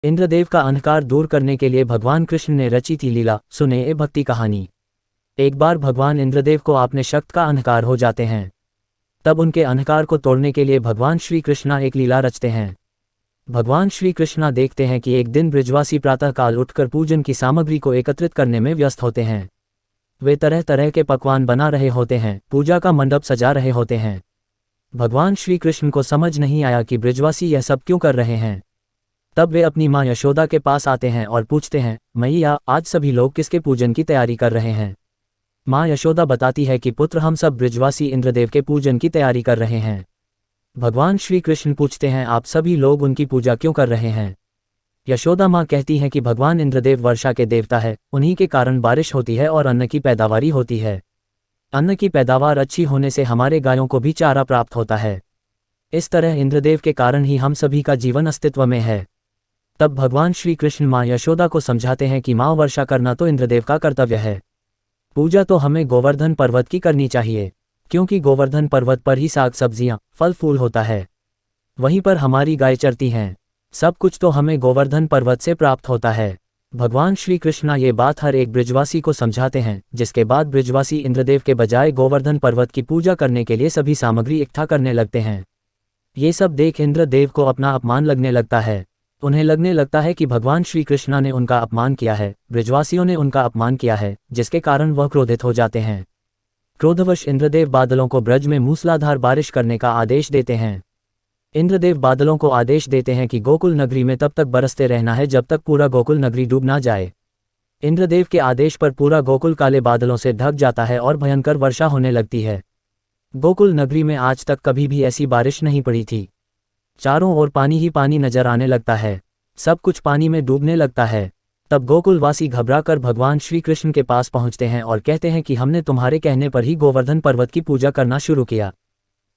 इंद्रदेव का अंधकार दूर करने के लिए भगवान कृष्ण ने रची थी लीला। सुने ये भक्ति कहानी। एक बार भगवान इंद्रदेव को आपने शक्त का अंधकार हो जाते हैं। तब उनके अंधकार को तोड़ने के लिए भगवान श्री कृष्णा एक लीला रचते हैं। भगवान श्री कृष्णा देखते हैं कि एक दिन ब्रिजवासी प्रातःकाल उठकर पूजन की सामग्री को एकत्रित करने में व्यस्त होते हैं। वे तरह तरह के पकवान बना रहे होते हैं, पूजा का मंडप सजा रहे होते हैं। भगवान श्री कृष्ण को समझ नहीं आया कि ब्रिजवासी यह सब क्यों कर रहे हैं। तब वे अपनी माँ यशोदा के पास आते हैं और पूछते हैं, मैया, आज सभी लोग किसके पूजन की तैयारी कर रहे हैं। माँ यशोदा बताती है कि पुत्र, हम सब ब्रिजवासी इंद्रदेव के पूजन की तैयारी कर रहे हैं। भगवान श्री कृष्ण पूछते हैं, आप सभी लोग उनकी पूजा क्यों कर रहे हैं। यशोदा माँ कहती हैं कि भगवान इंद्रदेव वर्षा के देवता है, उन्हीं के कारण बारिश होती है और अन्न की पैदावारी होती है। अन्न की पैदावार अच्छी होने से हमारे गायों को भी चारा प्राप्त होता है। इस तरह इंद्रदेव के कारण ही हम सभी का जीवन अस्तित्व में है। तब भगवान श्री कृष्ण माँ यशोदा को समझाते हैं कि माँ, वर्षा करना तो इंद्रदेव का कर्तव्य है, पूजा तो हमें गोवर्धन पर्वत की करनी चाहिए, क्योंकि गोवर्धन पर्वत पर ही साग सब्जियां, फल फूल होता है। वहीं पर हमारी गाय चरती हैं। सब कुछ तो हमें गोवर्धन पर्वत से प्राप्त होता है। भगवान श्री कृष्णा ये बात हर एक ब्रिजवासी को समझाते हैं, जिसके बाद ब्रिजवासी इंद्रदेव के बजाय गोवर्धन पर्वत की पूजा करने के लिए सभी सामग्री इकट्ठा करने लगते हैं। ये सब देख इंद्रदेव को अपना अपमान लगने लगता है। उन्हें लगने लगता है कि भगवान श्री कृष्णा ने उनका अपमान किया है, ब्रिजवासियों ने उनका अपमान किया है, जिसके कारण वह क्रोधित हो जाते हैं। क्रोधवश इंद्रदेव बादलों को ब्रज में मूसलाधार बारिश करने का आदेश देते हैं। इंद्रदेव बादलों को आदेश देते हैं कि गोकुल नगरी में तब तक बरसते रहना है जब तक पूरा गोकुल नगरी डूब ना जाए। इंद्रदेव के आदेश पर पूरा गोकुल काले बादलों से ढक जाता है और भयंकर वर्षा होने लगती है। गोकुल नगरी में आज तक कभी भी ऐसी बारिश नहीं पड़ी थी। चारों ओर पानी ही पानी नजर आने लगता है, सब कुछ पानी में डूबने लगता है। तब गोकुलवासी घबराकर भगवान श्री कृष्ण के पास पहुंचते हैं और कहते हैं कि हमने तुम्हारे कहने पर ही गोवर्धन पर्वत की पूजा करना शुरू किया।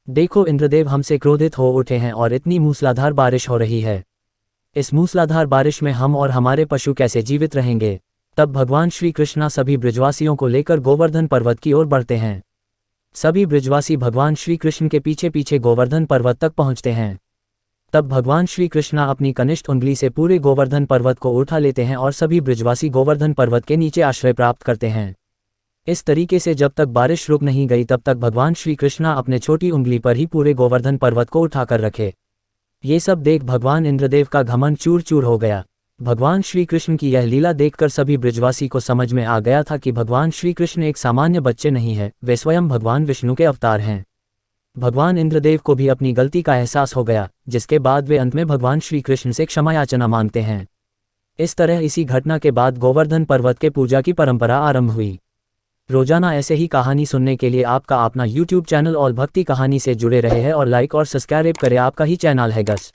देखो, इंद्रदेव हमसे क्रोधित हो उठे हैं और इतनी मूसलाधार बारिश हो रही है। इस मूसलाधार बारिश में हम और हमारे पशु कैसे जीवित रहेंगे। तब भगवान श्री कृष्णा सभी ब्रिजवासियों को लेकर गोवर्धन पर्वत की ओर बढ़ते हैं। सभी ब्रिजवासी भगवान श्री कृष्ण के पीछे पीछे गोवर्धन पर्वत तक पहुंचते हैं। तब भगवान श्री कृष्णा अपनी कनिष्ठ उंगली से पूरे गोवर्धन पर्वत को उठा लेते हैं और सभी ब्रिजवासी गोवर्धन पर्वत के नीचे आश्रय प्राप्त करते हैं। इस तरीके से जब तक बारिश रुक नहीं गई तब तक भगवान श्री कृष्णा अपने छोटी उंगली पर ही पूरे गोवर्धन पर्वत को उठाकर रखे। ये सब देख भगवान इंद्रदेव का घमंड चूर चूर हो गया। भगवान श्री कृष्ण की यह लीला देखकर सभी ब्रिजवासी को समझ में आ गया था कि भगवान श्री कृष्ण एक सामान्य बच्चे नहीं है, वे स्वयं भगवान विष्णु के अवतार हैं। भगवान इंद्रदेव को भी अपनी गलती का एहसास हो गया, जिसके बाद वे अंत में भगवान श्री कृष्ण से क्षमा याचना मांगते हैं। इस तरह इसी घटना के बाद गोवर्धन पर्वत के पूजा की परंपरा आरंभ हुई। रोजाना ऐसे ही कहानी सुनने के लिए आपका अपना YouTube चैनल और भक्ति कहानी से जुड़े रहे हैं और लाइक और सब्सक्राइब करें। आपका ही चैनल है गस।